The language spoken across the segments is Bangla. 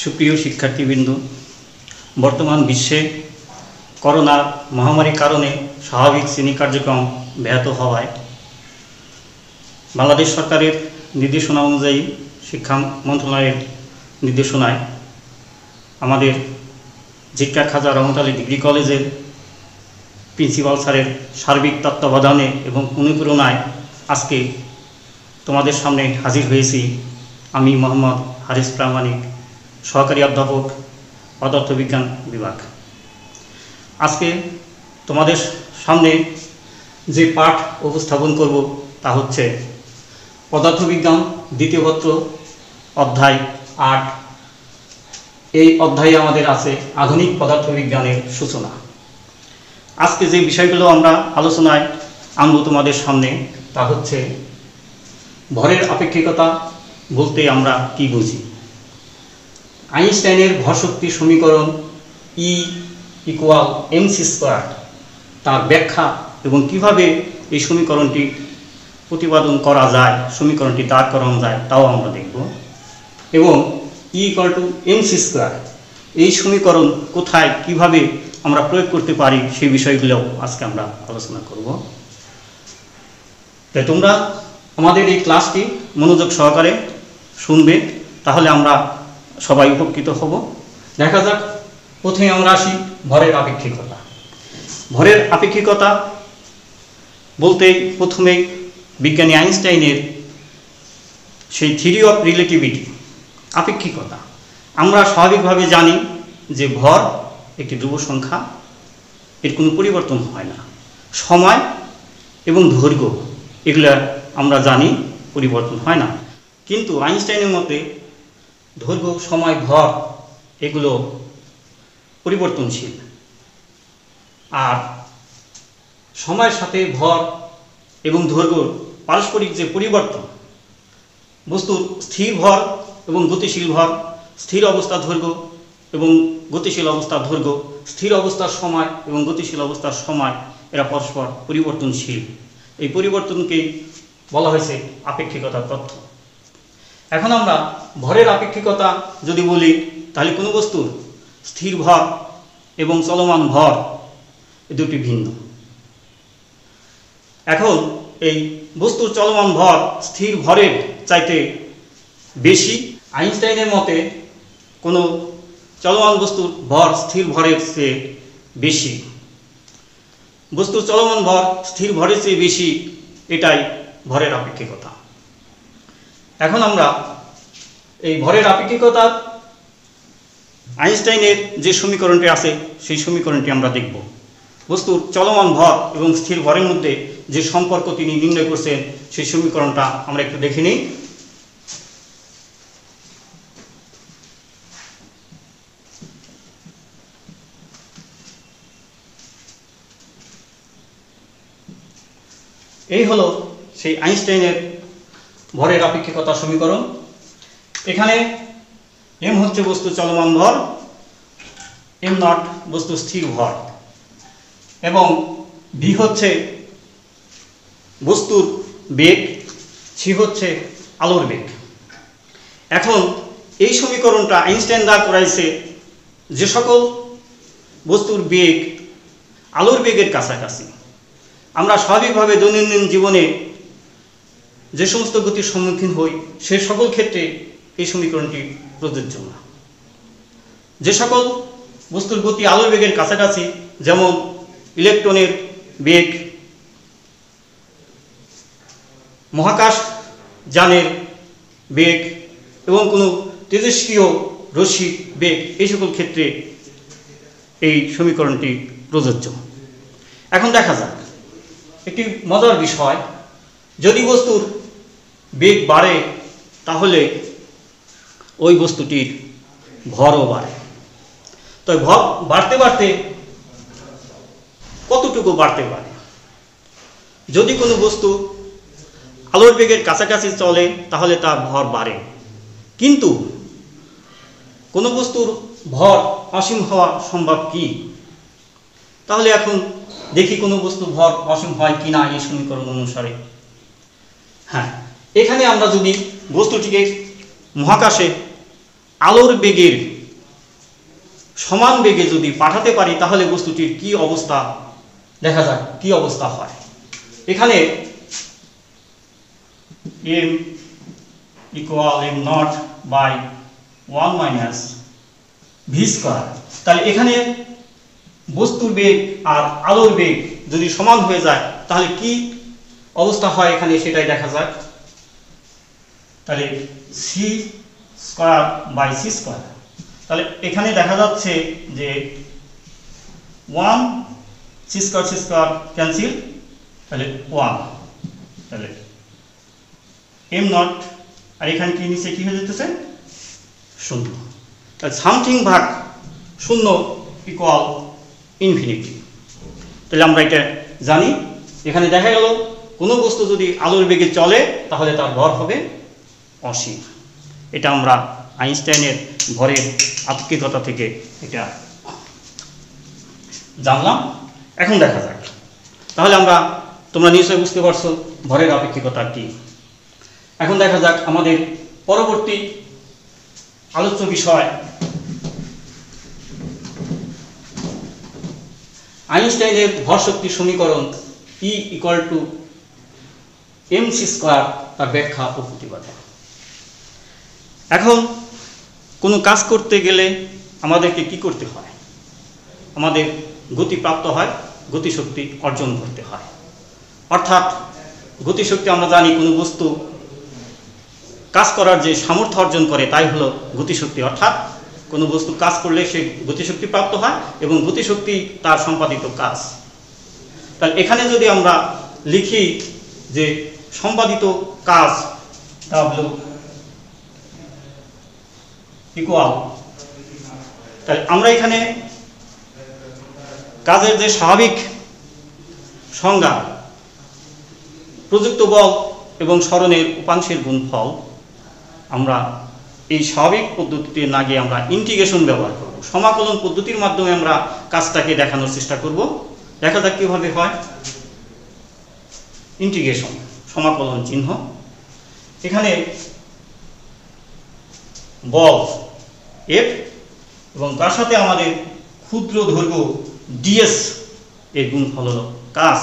সুপ্রিয় শিক্ষার্থীবৃন্দ, বর্তমান বিশ্বে করোনা মহামারীর কারণে স্বাভাবিক শ্রেণী কার্যক্রম ব্যাহত হওয়ায় বাংলাদেশ সরকারের নির্দেশনা অনুযায়ী শিক্ষা মন্ত্রণালয়ের নির্দেশনায় আমাদের জিক্কা খাজা রহমত আলী ডিগ্রি কলেজের প্রিন্সিপাল স্যারের সার্বিক তত্ত্বাবধানে এবং অনুপ্রেরণায় আজকে তোমাদের সামনে হাজির হয়েছি। আমি মোহাম্মদ হারিস প্রামাণিক, সহকারী অধ্যাপক, পদার্থবিজ্ঞান বিভাগ। আজকে তোমাদের সামনে যে পাঠ উপস্থাপন করব তা হচ্ছে পদার্থবিজ্ঞান দ্বিতীয় পত্র অধ্যায় ৮। এই অধ্যায়ে আমাদের আছে আধুনিক পদার্থবিজ্ঞানের সূচনা। আজকে যে বিষয়গুলো আমরা আলোচনায় আনব তোমাদের সামনে তা হচ্ছে ভরের আপেক্ষিকতা বলতে আমরা কি বুঝি, আইনস্টাইনের ভরশক্তি সমীকরণ E=mc² তার ব্যাখ্যা এবং কিভাবে এই সমীকরণটি প্রতিপাদন করা যায়, সমীকরণটি দাঁড় করানো যায় তাও আমরা দেখব। এবং E=mc² এই সমীকরণ কোথায় কিভাবে আমরা প্রয়োগ করতে পারি সেই বিষয়গুলো আজকে আমরা আলোচনা করব। তাই তোমরা আমাদের এই ক্লাসটি মনোযোগ সহকারে শুনবে, তাহলে আমরা সবাই উপকৃত হব। দেখা যাক, প্রথমে আমরা আসি ভরের আপেক্ষিকতা। ভরের আপেক্ষিকতা বলতে প্রথমে বিজ্ঞানী আইনস্টাইনের সেই থিওরি অফ রিলেটিভিটি, আপেক্ষিকতা। আমরা স্বাভাবিকভাবে জানি যে ভর একটি ধ্রুব সংখ্যা, এর কোনো পরিবর্তন হয় না। সময় এবং দৈর্ঘ্য এগুলো আমরা জানি পরিবর্তন হয় না, কিন্তু আইনস্টাইনের মতে দৈর্ঘ্য, সময়, ভর এগুলো পরিবর্তনশীল। আর সময়ের সাথে ভর এবং দৈর্ঘ্যর পারস্পরিক যে পরিবর্তন, বস্তুর স্থির ভর এবং গতিশীল ভর, স্থির অবস্থার দৈর্ঘ্য এবং গতিশীল অবস্থার দৈর্ঘ্য, স্থির অবস্থার সময় এবং গতিশীল অবস্থার সময়, এরা পরস্পর পরিবর্তনশীল। এই পরিবর্তনকেই বলা হয়েছে আপেক্ষিকতার তথ্য। এখন আমরা ভরের আপেক্ষিকতা যদি বলি, তাহলে কোনো বস্তুর স্থির ভর এবং চলমান ভর এ দুটি ভিন্ন। এখন এই বস্তুর চলমান ভর স্থির ভরের চাইতে বেশি। আইনস্টাইনের মতে কোনো চলমান বস্তুর ভর স্থির ভরের চেয়ে বেশি। বস্তুর চলমান ভর স্থির ভরের চেয়ে বেশি, এটাই ভরের আপেক্ষিকতা। এখন আমরা এই ভরের আপেক্ষিকতা আইনস্টাইনের যে সমীকরণটি আছে সেই সমীকরণটি আমরা দেখব। বস্তুর চলমান ভর এবং স্থির ভরের মধ্যে যে সম্পর্ক তিনি নির্ণয় করছেন সেই সমীকরণটা আমরা একটু দেখে নিই। এই হলো সেই আইনস্টাইনের ভরের আপেক্ষিকতা সমীকরণ। এখানে m হচ্ছে বস্তু চলমান ভর, m0 বস্তু স্থির ভর এবং v হচ্ছে বস্তুর বেগ, c হচ্ছে আলোর বেগ। এখন এই সমীকরণটা আইনস্টাইন দাঁড় করাইছে যে সকল বস্তুর বেগ আলোর বেগের কাছাকাছি। আমরা স্বাভাবিকভাবে দৈনন্দিন জীবনে যে সমস্ত গতির সম্মুখীন হই সে সকল ক্ষেত্রে এই সমীকরণটি প্রযোজ্য না। যে সকল বস্তুর গতি আলোর বেগের কাছাকাছি, যেমন ইলেকট্রনের বেগ, মহাকাশ যানের বেগ এবং কোনো তেজস্ক্রিয় রশ্মির বেগ, এই সকল ক্ষেত্রে এই সমীকরণটি প্রযোজ্য। এখন দেখা যাক একটি মজার বিষয়, যদি বস্তুর বেগ বাড়ে তাহলে ওই বস্তুটির ভরও বাড়ে। তো ভর বাড়তে বাড়তে কতটুকু বাড়তে পারে? যদি কোনো বস্তু আলোর বেগের কাছাকাছি চলে তাহলে তার ভর বাড়ে, কিন্তু কোনো বস্তুর ভর অসীম হওয়া সম্ভব কি? তাহলে এখন দেখি কোনো বস্তুর ভর অসীম হয় কি না এই সমীকরণ অনুসারে। হ্যাঁ, এখানে আমরা যদি বস্তুটিকে মহাকাশে আলোর বেগের সমান বেগে যদি পাঠাতে পারি তাহলে বস্তুটির কি অবস্থা, দেখা যাক কি অবস্থা হয়। এখানে m equal m not by 1 minus V square. তাহলে এখানে বস্তুর বেগ আর আলোর বেগ যদি সমান হয়ে যায় তাহলে কি অবস্থা হয় এখানে সেটাই দেখা যাক। তাহলে C square by C square, তাহলে এখানে দেখা যাচ্ছে যে 1 সি স্কয়ার ক্যান্সেল, তাহলে 1, তাহলে এম নট, আর এখানে কি নিচে কি হয়ে যেতেছে 0, তাহলে সামথিং ভাগ 0 ইকুয়াল ইনফিনিটি। তাহলে আমরা এটা জানি। এখানে দেখা গেল কোনো বস্তু যদি আলোর বেগে চলে তাহলে তার ভর হবে অসীম। এটা আমরা আইনস্টাইনের ভরের আপেক্ষিকতা থেকে এটা জানলাম। এখন দেখা যাক, তাহলে তোমরা নিশ্চয়ই বুঝতে পারছো ভরের আপেক্ষিকতা কি। এখন দেখা যাক আমাদের পরবর্তী আলোচ্য বিষয় আইনস্টাইনের ভর শক্তি সমীকরণ E equal to mc square, তার ব্যাখ্যা ও প্রতিপাদন। এখন কোনো কাজ করতে গেলে আমাদেরকে কি করতে হয়? আমাদের গতি প্রাপ্ত হয়, গতিশক্তি অর্জন করতে হয়। অর্থাৎ গতিশক্তি আমরা জানি কোনো বস্তু কাজ করার যে সামর্থ্য অর্জন করে তাই হলো গতিশক্তি। অর্থাৎ কোনো বস্তু কাজ করলে সে গতিশক্তি প্রাপ্ত হয় এবং গতিশক্তি তার সম্পাদিত কাজ। তাহলে এখানে যদি আমরা লিখি যে সম্পাদিত কাজ W ইকুয়াল, তাহলে আমরা এখানে কাজের যে স্বাভাবিক সংজ্ঞা প্রযুক্ত বল এবং সরণের উপাংশের গুণফল, আমরা এই স্বাভাবিক পদ্ধতিতে না গিয়ে আমরা ইন্টিগ্রেশন ব্যবহার করব। সমাকলন পদ্ধতির মাধ্যমে আমরা কাজটাকে দেখানোর চেষ্টা করব। দেখা যাক কিভাবে হয়। ইন্টিগ্রেশন, সমাকলন চিহ্ন, এখানে বল F এবং তার সাথে আমাদের ক্ষুদ্র দৈর্ঘ্য ds এর গুণফল হলো কাজ।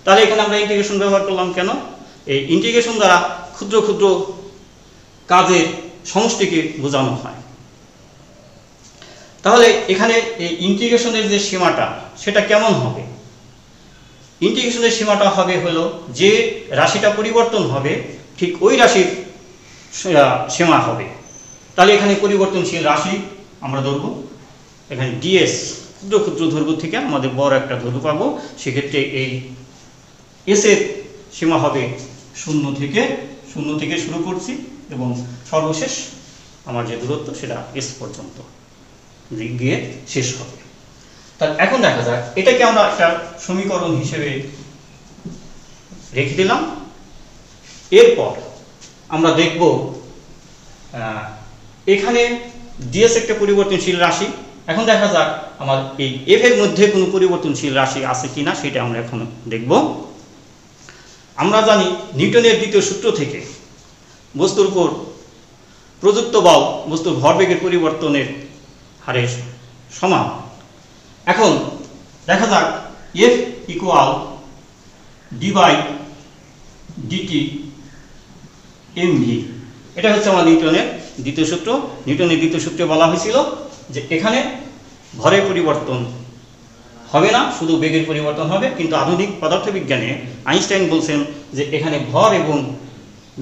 তাহলে এখানে আমরা ইন্টিগ্রেশন ব্যবহার করলাম কেন? এই ইন্টিগ্রেশন দ্বারা ক্ষুদ্র ক্ষুদ্র কাজের সমষ্টিকে বোঝানো হয়। তাহলে এখানে এই ইন্টিগ্রেশনের যে সীমাটা সেটা কেমন হবে? ইন্টিগ্রেশনের সীমাটা হবে হলো যে রাশিটা পরিবর্তন হবে ঠিক ওই রাশির সীমা হবে। তাহলে এখানে পরিবর্তনশীল রাশি আমরা ধরব, এখানে ds ক্ষুদ্র ক্ষুদ্র দৈর্ঘ্য থেকে আমাদের বড় একটা দৈর্ঘ্য পাবো। সেক্ষেত্রে এই s এর সীমা হবে 0 থেকে শুরু করছি এবং সর্বশেষ আমার যে দূরত্ব সেটা s পর্যন্ত গিয়ে শেষ হবে। তাহলে এখন দেখা যাক এটাকে আমরা একটা সমীকরণ হিসেবে রেখে দিলাম। এরপর আমরা দেখব এখানে ds একটা পরিবর্তনশীল রাশি। এখন দেখা যাক আমার এই f এর মধ্যে কোনো পরিবর্তনশীল রাশি আছে কিনা সেটা আমরা এখন দেখব। আমরা জানি নিউটনের দ্বিতীয় সূত্র থেকে বস্তুর উপর প্রযুক্ত বল বস্তুর ভরবেগের পরিবর্তনের হারের সমান। এখন দেখা যাক F ইকুয়াল d/dt mv, এটা হচ্ছে আমার নিউটনের দ্বিতীয় সূত্র। নিউটনের দ্বিতীয় সূত্রে বলা হয়েছিল যে এখানে ভরের পরিবর্তন হবে না, শুধু বেগের পরিবর্তন হবে। কিন্তু আধুনিক পদার্থবিজ্ঞানে আইনস্টাইন বলছেন যে এখানে ভর এবং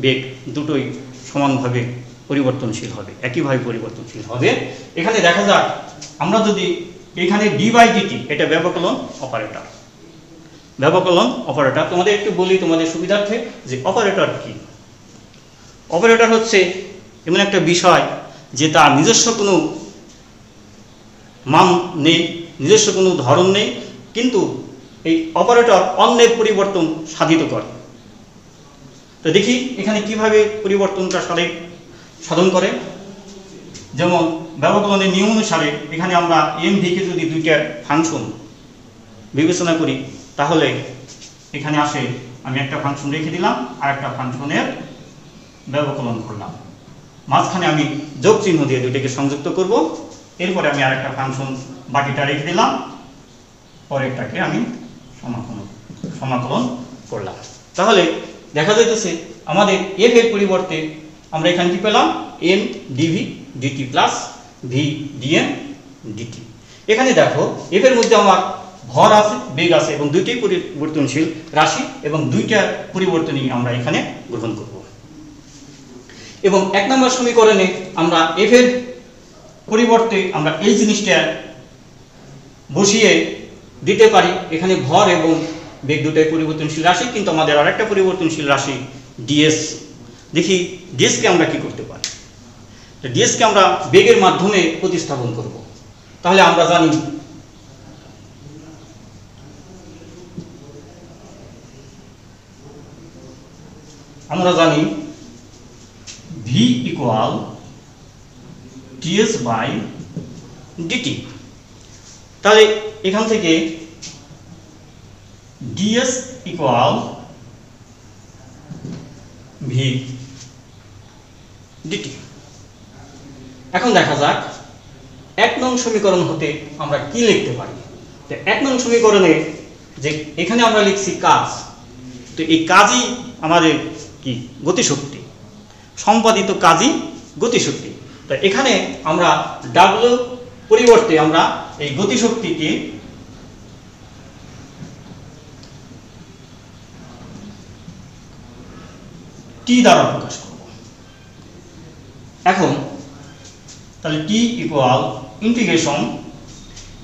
বেগ দুটোই সমানভাবে পরিবর্তনশীল হবে, একইভাবে পরিবর্তনশীল হবে। এখানে দেখা যাক আমরা যদি এখানে d/dt এটা ব্যবকলন অপারেটর। ব্যবকলন অপারেটর তোমাদের একটু বলি তোমাদের সুবিধার্থে যে অপারেটর কি। অপারেটর হচ্ছে এমন একটা বিষয় যে তার নিজস্ব কোনো মান নেই, নিজস্ব কোনো ধরন নেই, কিন্তু এই অপারেটর অন্যের পরিবর্তন সাধিত করে। তো দেখি এখানে কিভাবে পরিবর্তনটা সাধন করে। যেমন ব্যবকলনের নিয়ম অনুসারে এখানে আমরা mv কে যদি দুইটা ফাংশন বিবেচনা করি তাহলে এখানে আসে আমি একটা ফাংশন রেখে দিলাম আর একটা ফাংশনের ব্যবকলন করলাম, মাঝখানে আমি যোগ চিহ্ন দিয়ে দুইটাকে সংযুক্ত করব। এরপরে আমি আরেকটা ফাংশন বাকিটা রেখে দিলাম, পরেরটাকে আমি সমাকলন করলাম। তাহলে দেখা যাইতেছে আমাদের এফ এর পরিবর্তে আমরা এখানে কি পেলাম, M D V D T plus V D M D T. এখানে দেখো এফ এর মধ্যে আমার ভর আছে, বেগ আছে এবং দুইটাই পরিবর্তনশীল রাশি এবং দুইটা পরিবর্তনই আমরা এখানে গ্রহণ করব। এবং 1 নম্বর সমীকরণে আমরা এফ এর পরিবর্তে আমরা এই জিনিসটা বসিয়ে দিতে পারি, এখানে ভর এবং বেগ দুটাই পরিবর্তনশীল রাশি, কিন্তু আমাদের আরেকটা পরিবর্তনশীল রাশি ডিএস। দেখি ডিএস কে আমরা কি করতে পারি। ডিএস কে আমরা বেগের মাধ্যমে প্রতিস্থাপন করব। তাহলে আমরা জানি V equal T S by D T. তাহলে এখান থেকে ডিএস ইকুয়াল ভি ডিটি। এখন দেখা যাক 1 নং সমীকরণ হতে আমরা কি লিখতে পারি। তো 1 নং সমীকরণে যে এখানে আমরা লিখছি কাজ, তো এই কাজই আমাদের কি গতিশক্তি, সম্পাদিত কাজই গতিশক্তি। তো এখানে আমরা ডাব্লিউ পরিবর্তে আমরা এই গতিশক্তিকে টি দ্বারা প্রকাশ করব। এখন তাহলে টি ইকুয়াল ইন্টিগ্রেশন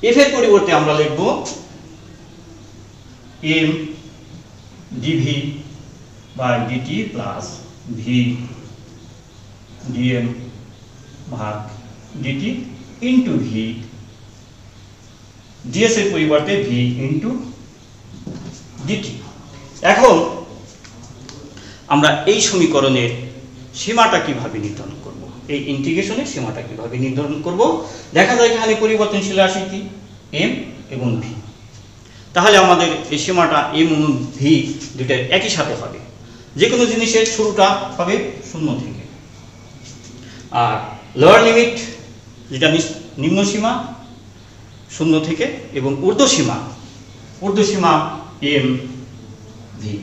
এফ এর পরিবর্তে আমরা লিখব M D V by D T plus V D M ভাগ ডিটি ইন্টু ভি, ডিএস এর পরিবর্তে ভি ইন্টু ডিটি। এখন আমরা এই সমীকরণের সীমাটা কিভাবে নির্ধারণ করব, এই ইন্টিগ্রেশনের সীমাটা কিভাবে নির্ধারণ করব। দেখা যায় এখানে পরিবর্তনশীল রাশি কি এম এবং ভি, তাহলে আমাদের এই সীমাটা এম এবং ভি দুটো একই সাথে হবে। যে কোনো জিনিসের শুরুটা হবে 0 থেকে, আর লোয়ার লিমিট যেটা নিম্ন সীমা 0 থেকে এবং ঊর্ধ্ব সীমা এম ভি।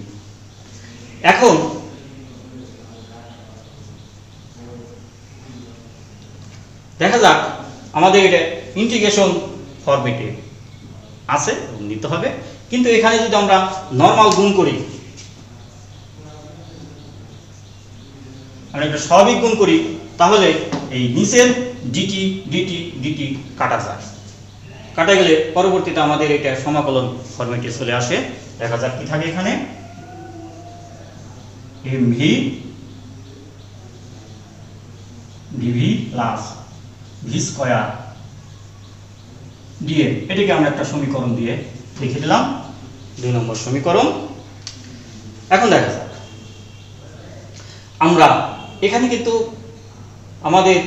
এখন দেখা যাক আমাদের এটা ইন্টিগ্রেশন ফরম্যাটে আছে এবং নিতে হবে, কিন্তু এখানে যদি আমরা নরমাল গুণ করি, আমরা একটা স্বাভাবিক গুণ করি, তাহলে এই নিচের ডিটি ডিটি ডিটি কাটা যায়। কাটা গেলে পরবর্তীতে আমাদের এটা সমাকলন ফরম্যাটে চলে আসে। দেখা যাক কি থাকে এখানে, M V D V plus V square D M. এটাকে আমরা একটা সমীকরণ দিয়ে লিখে দিলাম, 2 নম্বর সমীকরণ। এখন দেখা যাক আমরা এখানে কিন্তু আমাদের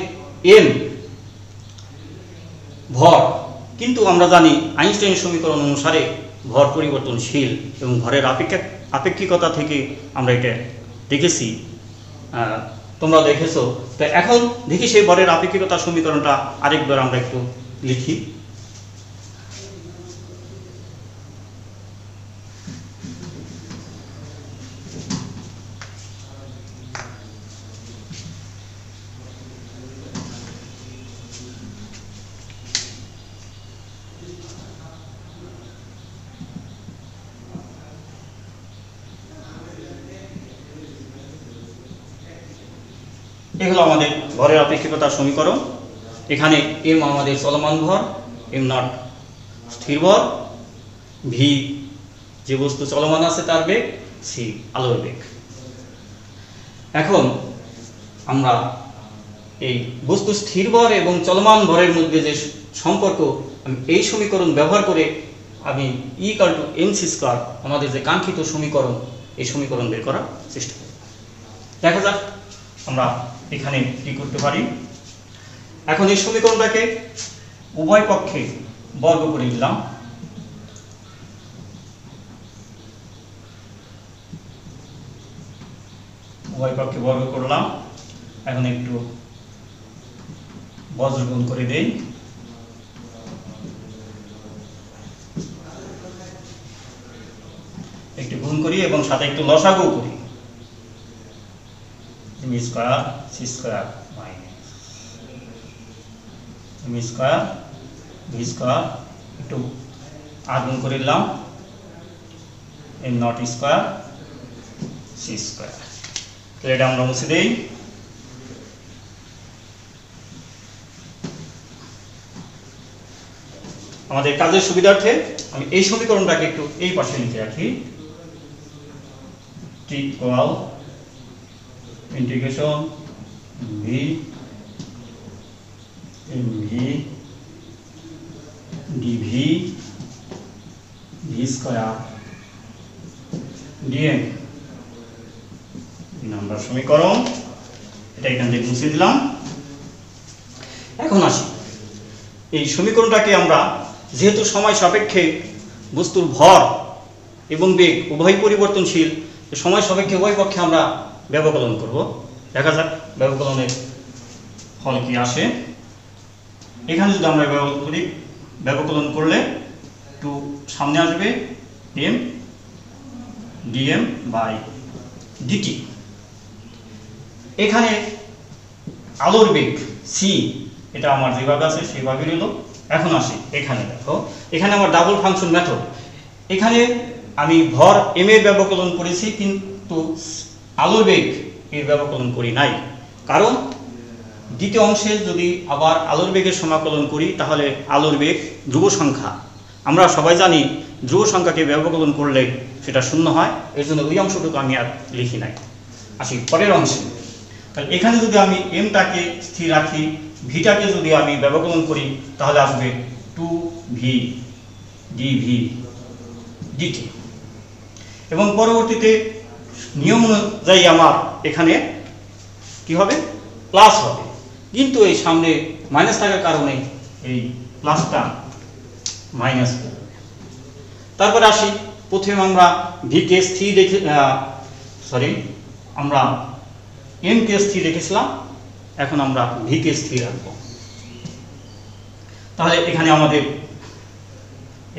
এম ভর, কিন্তু আমরা জানি আইনস্টাইন সমীকরণ অনুসারে ভর পরিবর্তনশীল এবং ভরের আপেক্ষিকতা থেকে আমরা এটা দেখেছি, তোমরা দেখেছো। তো এখন দেখি সেই ভরের আপেক্ষিকতার সমীকরণটা আরেকবার আমরা একটু লিখি। এগুলো আমাদের ভরের আপেক্ষিকতার সমীকরণ। এখানে এম আমাদের চলমান ভর, এম নট স্থির ভর, ভি যে বস্তু চলমান আছে তার বেগ, সি আলোর বেগ। এখন আমরা এই বস্তু স্থির ভর এবং চলমান ভরের মধ্যে যে সম্পর্ক, আমি এই সমীকরণ ব্যবহার করে আমি E=mc², আমাদের যে কাঙ্ক্ষিত সমীকরণ, এই সমীকরণ বের করার চেষ্টা করব। দেখা যাক আমরা এখানে কি করতে পারি। এখন এই সমীকরণটাকে উভয় পক্ষে বর্গ করে দিলাম। উভয় পক্ষে বর্গ করলাম। এখন একটু বজ্রগুণ করে দেই। এবং সাথে একটু লসাগু করি। M square C square minus M square V square একটু আগুন করে দিলাম M not square C square. তাহলে এটা আমরা মুছে দেই। আমাদের কাজের সুবিধার্থে আমি এই সমীকরণটাকে একটু এই পাশে লিখে রাখি। T equal integration V M V DV V square DM number সমীকরণ। এটা এখান থেকে মুছে দিলাম। এখন আসি এই সমীকরণটাকে আমরা যেহেতু সময় সাপেক্ষে বস্তুর ভর এবং বেগ উভয় পরিবর্তনশীল, সময় সাপেক্ষে উভয় পক্ষে আমরা ব্যবকলন করব। দেখা যাক ব্যবকলনের ফল কি আসে। এখানে যদি আমরা ব্যবকলন করলে টু সামনে আসবে এম ডিএম বাই ডিটি। এখানে আলোর বেগ সি, এটা আমার যেভাবে আছে সেভাবে রইল। এখন আসি এখানে, দেখো এখানে আমার ডাবল ফাংশন মেথড। এখানে আমি ভর এম এর ব্যবকলন করেছি, কিন্তু আলোর বেগ এর ব্যবকলন করি নাই। কারণ দ্বিতীয় অংশে যদি আবার আলোর বেগের সমাকলন করি তাহলে আলোর বেগ ধ্রুব সংখ্যা, আমরা সবাই জানি ধ্রুব সংখ্যাকে ব্যবকলন করলে সেটা শূন্য হয়। এর জন্য ওই অংশটুকু আমি আর লিখি নাই। আসি পরের অংশে। তাহলে এখানে যদি আমি এমটাকে স্থির রাখি, ভিটাকে যদি আমি ব্যবকলন করি তাহলে আসবে টু ভি ডিভি ডিটি। এবং পরবর্তীতে নিয়ম অনুযায়ী আমার এখানে কি হবে, প্লাস হবে, কিন্তু এই সামনে মাইনাস থাকার কারণে এই প্লাসটা মাইনাস হবে। তারপরে আসি, প্রথমে আমরা ভিকে স্থির রেখে আমরা এম কে স্থির রেখেছিলাম, এখন আমরা ভি কে স্থির রাখব। তাহলে এখানে আমাদের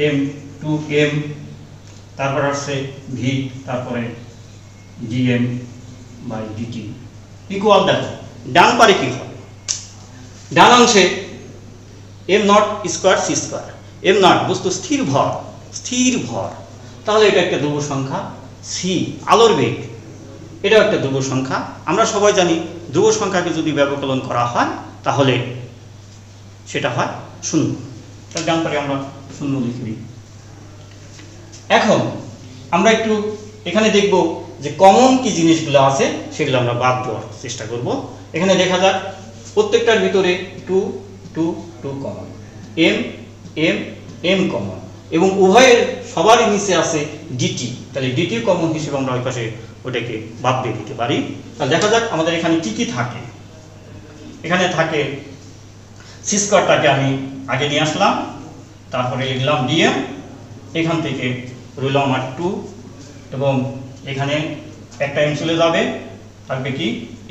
এম টু এম, তারপর আসছে ভি, তারপরে ডিএম বাই ডিটি ইকুয়াল। দেখো ডান পারে কি হবে, ডান অংশে M not square C square. M not বস্তু স্থির ভর, তাহলে এটা একটা ধ্রুব সংখ্যা। সি আলোর বেগ, এটাও একটা ধ্রুব সংখ্যা। আমরা সবাই জানি ধ্রুব সংখ্যাকে যদি ব্যবকলন করা হয় তাহলে সেটা হয় শূন্য। তাহলে ডান পারে আমরা শূন্য লিখে দিই। এখন আমরা একটু এখানে দেখব যে কমন কি জিনিসগুলো আছে সেগুলো আমরা বাদ দেওয়ার চেষ্টা করব। এখানে দেখা যাক প্রত্যেকটার ভিতরে two two two common, M M M common, এবং উভয়ের সবারই নিচে আছে ডিটি। তাহলে ডিটি কমন হিসেবে আমরা ওই পাশে ওটাকে বাদ দিয়ে দিতে পারি। তাহলে দেখা যাক আমাদের এখানে কি কি থাকে। এখানে থাকে সি স্কয়ারটাকে আমি আগে নিয়ে আসলাম, তারপরে লিখলাম ডিএম, এখান থেকে রইল আমার টু, এবং এখানে একটা এম চলে যাবে, থাকবে কি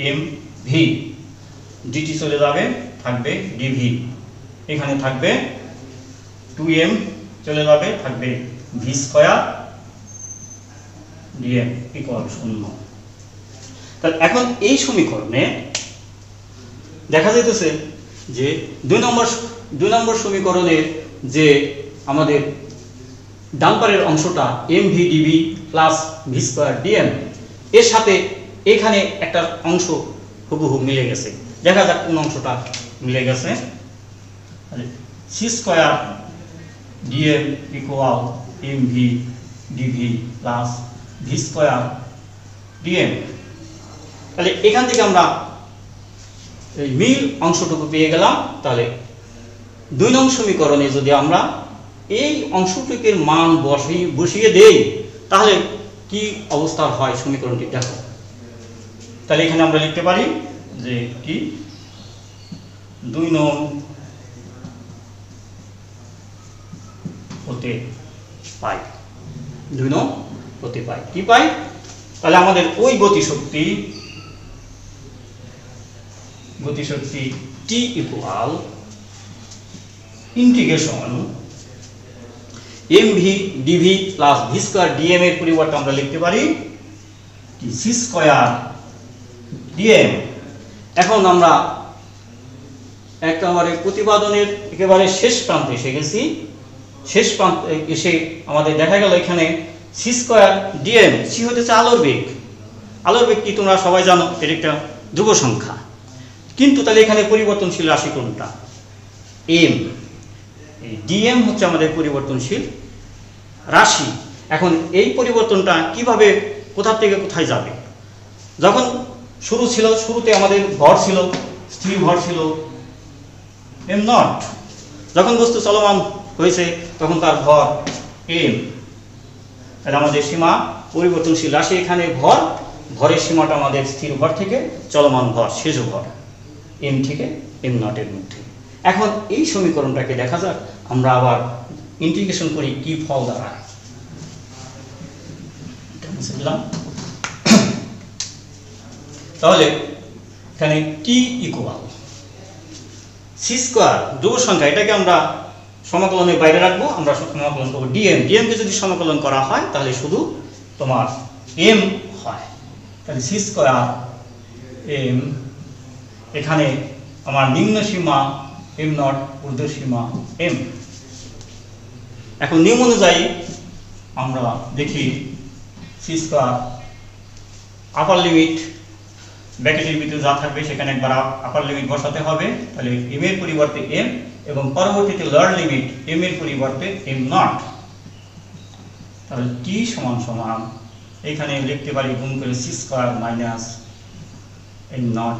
এম ভি, ডিটি চলে যাবে, থাকবে ডিভি, এখানে থাকবে টু এম চলে যাবে, থাকবে ভি স্কয়ার ডিএম ইকুয়াল শূন্য। তাহলে এখন এই সমীকরণে দেখা যাইতেছে যে দুই নম্বর সমীকরণের যে আমাদের ডান পারের অংশটা M V D V plus V square D M, এর সাথে এখানে একটা অংশ হুবহু মিলে গেছে। দেখা যাক কোন অংশটা মিলে গেছে। C square D M equal M V D V plus V square D M. তাহলে এখান থেকে আমরা এই মিল অংশটুকু পেয়ে গেলাম। তাহলে দুই নং সমীকরণে যদি আমরা এই অংশটুকের মান বসিয়ে দেই তাহলে কি অবস্থা হয় সমীকরণটি দেখো। তাহলে এখানে আমরা লিখতে পারি যে কি 2 নং হতে পাই, 2 নং হতে পাই কি পাই। তাহলে আমাদের ওই গতিশক্তি T equal integration mv dv plus v square dm এর পরিবর্তে আমরা লিখতে পারি c স্কয়ার dm। এখন আমরা একেবারে প্রতিপাদনের একেবারে শেষ প্রান্তে এসে গেছি। শেষ প্রান্তে এসে আমাদের দেখা গেল এখানে c স্কয়ার dm, c হতেছে আলোর বেগ। আলোর বেগ কি তোমরা সবাই জানো, এর একটা ধ্রুব সংখ্যা। কিন্তু তাহলে এখানে পরিবর্তনশীল রাশি কোনটা? m। dm হচ্ছে আমাদের পরিবর্তনশীল রাশি। এখন এই পরিবর্তনটা কিভাবে কোথা থেকে কোথায় যাবে? যখন শুরু ছিল, শুরুতে আমাদের ভর ছিল, স্থির ভর ছিল m0। যখন বস্তু চলমান হয়েছে তখন তার ভর m। তাহলে আমাদের সীমা পরিবর্তনশীল রাশি। এখানে ভর, ভরের সীমাটা আমাদের স্থির ভর থেকে চলমান ভর, শেষ ভর m থেকে m0 এর মধ্যে। এখন এই সমীকরণটাকে দেখা যাক, আমরা আবার ইন্টিগ্রেশন করি কি ফল দাঁড়ায়। তাহলে এখানে t ইকুয়াল c স্কয়ার ধ্রুব সংখ্যা, এটাকে আমরা সমাকলনের বাইরে রাখবো। আমরা সমাকলন করবো dm। dm কে যদি সমাকলন করা হয় তাহলে শুধু তোমার m হয়। তাহলে c স্কয়ার m, এখানে আমার নিম্ন সীমা m0, ঊর্ধ্ব সীমা m। এখন নিয়ম অনুযায়ী আমরা দেখি c স্কয়ার আপার লিমিট ব্র্যাকেটের ভিতরে যা থাকবে সেখানে একবার আপার লিমিট বসাতে হবে। তাহলে m এর পরিবর্তে m, এবং পরবর্তীতে লোয়ার লিমিট m এর পরিবর্তে m0। তাহলে t সমান সমান এখানে লিখতে পারি গুণ করে c square minus m0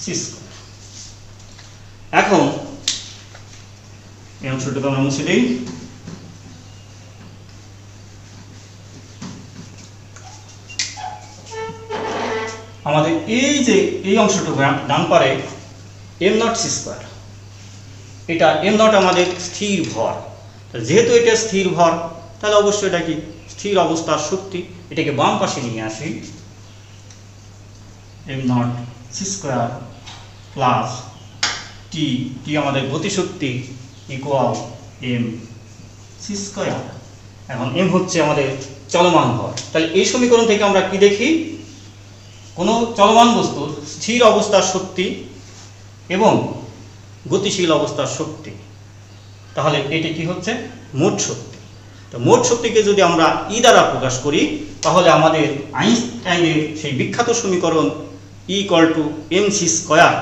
c square. এখন এই অংশটুকু আমরা মুছে দিই। আমাদের এই যে এই অংশটুকু ডান পারে m0 c স্কয়ার, এটা m0 আমাদের স্থির ভর। যেহেতু এটা স্থির ভর তাহলে অবশ্যই এটা কি স্থির অবস্থার শক্তি। এটাকে বাম পাশে নিয়ে আসি, m0 c square plus t, t আমাদের গতিশক্তি ইকুয়াল m c স্কয়ার। এখন m হচ্ছে আমাদের চলমান ভর। তাহলে এই সমীকরণ থেকে আমরা কি দেখি? কোনো চলমান বস্তুর স্থির অবস্থার শক্তি এবং গতিশীল অবস্থার শক্তি, তাহলে এটি কি হচ্ছে? মোট শক্তি। তো মোট শক্তিকে যদি আমরা ই দ্বারা প্রকাশ করি তাহলে আমাদের আইনস্টাইনের সেই বিখ্যাত সমীকরণ E = mc স্কয়ার,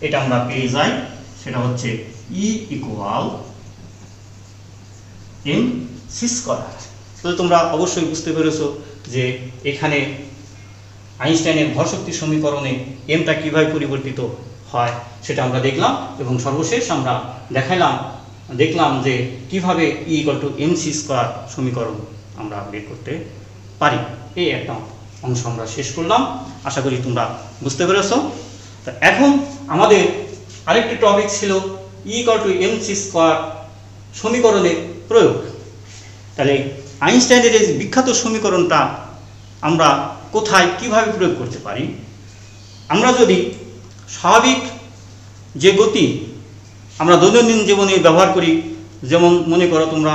এটা আমরা পেয়ে যাই। সেটা হচ্ছে E ইকুয়াল mc স্কয়ার। তাহলে তোমরা অবশ্যই বুঝতে পেরেছো যে এখানে আইনস্টাইনের ভরশক্তি সমীকরণে এমটা কিভাবে পরিবর্তিত হয় সেটা আমরা দেখলাম, এবং সর্বশেষ আমরা দেখলাম যে কিভাবে E = mc স্কয়ার সমীকরণ আমরা বের করতে পারি। এই একটা অংশ আমরা শেষ করলাম। আশা করি তোমরা বুঝতে পেরেছো। তো এখন আমাদের আরেকটি টপিক ছিল E = mc স্কয়ার সমীকরণের প্রয়োগ। তাহলে আইনস্টাইনের এই বিখ্যাত সমীকরণটা আমরা কোথায় কিভাবে প্রয়োগ করতে পারি? আমরা যদি স্বাভাবিক যে গতি আমরা দৈনন্দিন জীবনে ব্যবহার করি, যেমন মনে করো তোমরা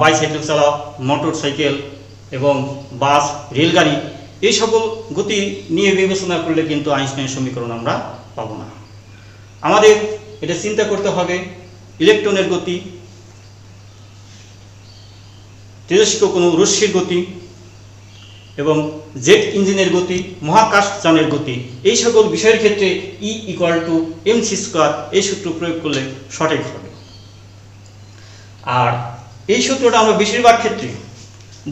বাইসাইকেল চালাও, মোটর সাইকেল এবং বাস, রেলগাড়ি, এই সকল গতি নিয়ে বিবেচনা করলে কিন্তু আইনস্টাইনের সমীকরণ আমরা পাবো না। আমাদের এটা চিন্তা করতে হবে ইলেকট্রনের গতি, তেজস্ক্রিয় কোনো রশ্মির গতি এবং জেট ইঞ্জিনের গতি, মহাকাশযানের গতি, এই সকল বিষয়ের ক্ষেত্রে E = mc স্কয়ার এই সূত্র প্রয়োগ করলে সঠিক হবে। আর এই সূত্রটা আমরা বেশিরভাগ ক্ষেত্রে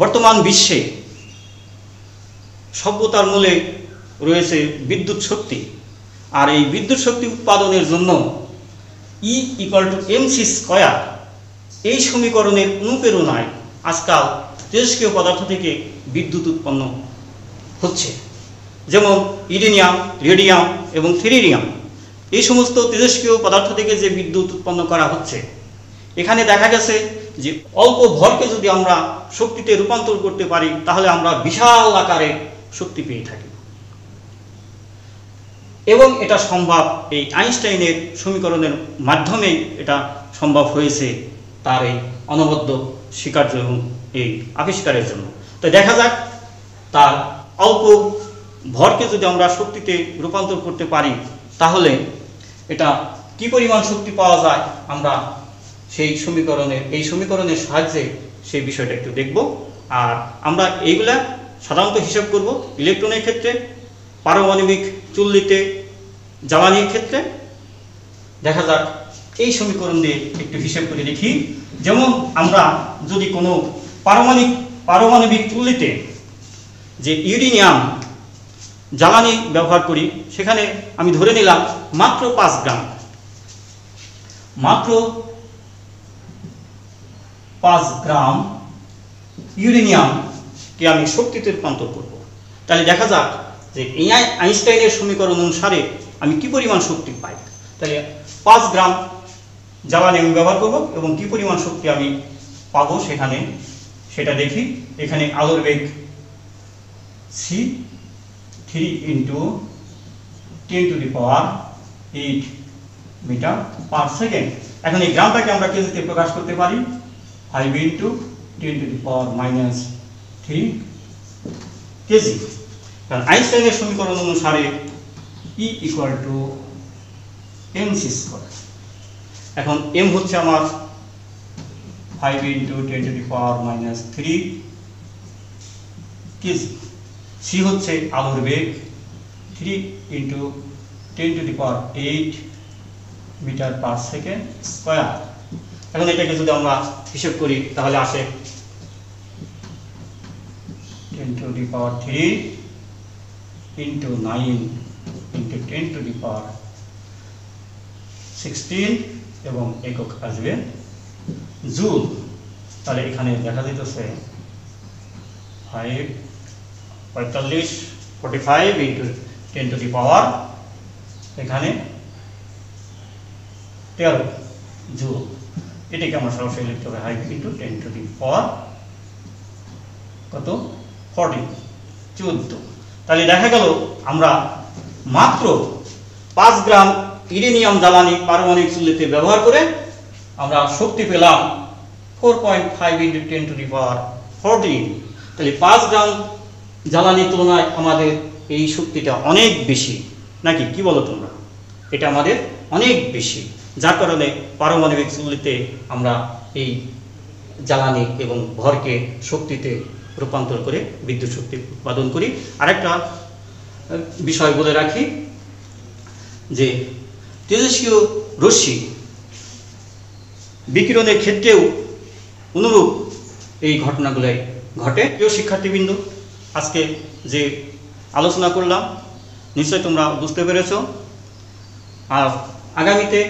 বর্তমান বিশ্বে সভ্যতার মূলে রয়েছে বিদ্যুৎ শক্তি, আর এই বিদ্যুৎ শক্তি উৎপাদনের জন্য E = mc স্কয়ার এই সমীকরণের অনুপ্রেরণায় আজকাল তেজস্ক্রিয় পদার্থ থেকে বিদ্যুৎ উৎপন্ন হচ্ছে। যেমন ইউরেনিয়াম, রেডিয়াম এবং থ্রিরিয়াম, এই সমস্ত তেজস্ক্রিয় পদার্থ থেকে যে বিদ্যুৎ উৎপন্ন করা হচ্ছে, এখানে দেখা গেছে যে অল্প ভরকে যদি আমরা শক্তিতে রূপান্তর করতে পারি তাহলে আমরা বিশাল আকারে শক্তি পেয়ে থাকি। এবং এটা সম্ভব এই আইনস্টাইনের সমীকরণের মাধ্যমেই এটা সম্ভব হয়েছে তার এই অনবদ্য স্বীকার্য এবং এই আবিষ্কারের জন্য। তো দেখা যাক তার অল্প ভরকে যদি আমরা শক্তিতে রূপান্তর করতে পারি তাহলে এটা কি পরিমাণ শক্তি পাওয়া যায় আমরা এই সমীকরণের সাহায্যে সেই বিষয়টা একটু দেখব। আর আমরা এইগুলা সাধারণত হিসাব করব ইলেকট্রনের ক্ষেত্রে, পারমাণবিক চুল্লিতে জ্বালানির ক্ষেত্রে। দেখা যাক এই সমীকরণ দিয়ে একটু হিসাব করে দেখি। যেমন আমরা যদি কোনো পারমাণবিক চুল্লিতে যে ইউরেনিয়াম জ্বালানি ব্যবহার করি, সেখানে আমি ধরে নিলাম মাত্র 5 গ্রাম, মাত্র 5 গ্রাম ইউরেনিয়ামকে আমি শক্তিতে রূপান্তর করব। তাহলে দেখা যাক যে এই আইনস্টাইনের সমীকরণ অনুসারে আমি কি পরিমাণ শক্তি পাই। তাহলে 5 গ্রাম জ্বালানি আমি ব্যবহার করব এবং কি পরিমাণ শক্তি আমি পাবো সেখানে সেটা দেখি। এখানে আলোর বেগ c 3 × 10⁸ মিটার পার সেকেন্ড। এখন এই গ্রামটাকে আমরা কেজিতে প্রকাশ করতে পারি 5 × 10⁻³ কেজি। কারণ আইনস্টাইনের সমীকরণ অনুসারে E = mc²। এখন m হচ্ছে আমার 5 × 10⁻³ কেজি, c হচ্ছে আলোর বেগ 3 × 10⁸ মিটার পার সেকেন্ড স্কয়ার। এখন এটাকে যদি আমরা হিসাব করি তাহলে আসে 10⁻³ × 9 × 10⁻16 এবং একক আসবে জুল। তাহলে এখানে দেখা যেতেছে 45 × 10⁻, এখানে 13 জুল। এটাকে আমরা সরাসরি লিখতে হবে 5 × 10⁻, কত 14। তাহলে দেখা গেল আমরা মাত্র 5 গ্রাম ইউরেনিয়াম জ্বালানি পারমাণবিক চুল্লিতে ব্যবহার করে আমরা শক্তি পেলাম 4.5 × 10⁻14। তাহলে 5 গ্রাম জ্বালানির তুলনায় আমাদের এই শক্তিটা অনেক বেশি, নাকি কি বলো তোমরা? এটা আমাদের অনেক বেশি, যার কারণে পারমাণবিক চুল্লিতে আমরা এই জ্বালানি এবং ভরকে শক্তিতে রূপান্তর করে বিদ্যুৎ শক্তি উৎপাদন করি। আরেকটা বিষয় বলে রাখি যে তেজস্ক্রিয় রশ্মি বিকিরণের ক্ষেত্রেও অনুরূপ এই ঘটনাগুলো ঘটে। প্রিয় শিক্ষার্থীবৃন্দ, আজকে যে আলোচনা করলাম নিশ্চয় তোমরা বুঝতে পেরেছ। আর আগামীতে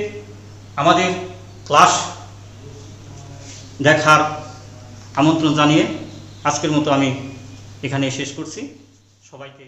আমাদের ক্লাস দেখার আমন্ত্রণ জানিয়ে আজকের মতো আমি এখানে শেষ করছি। সবাইকে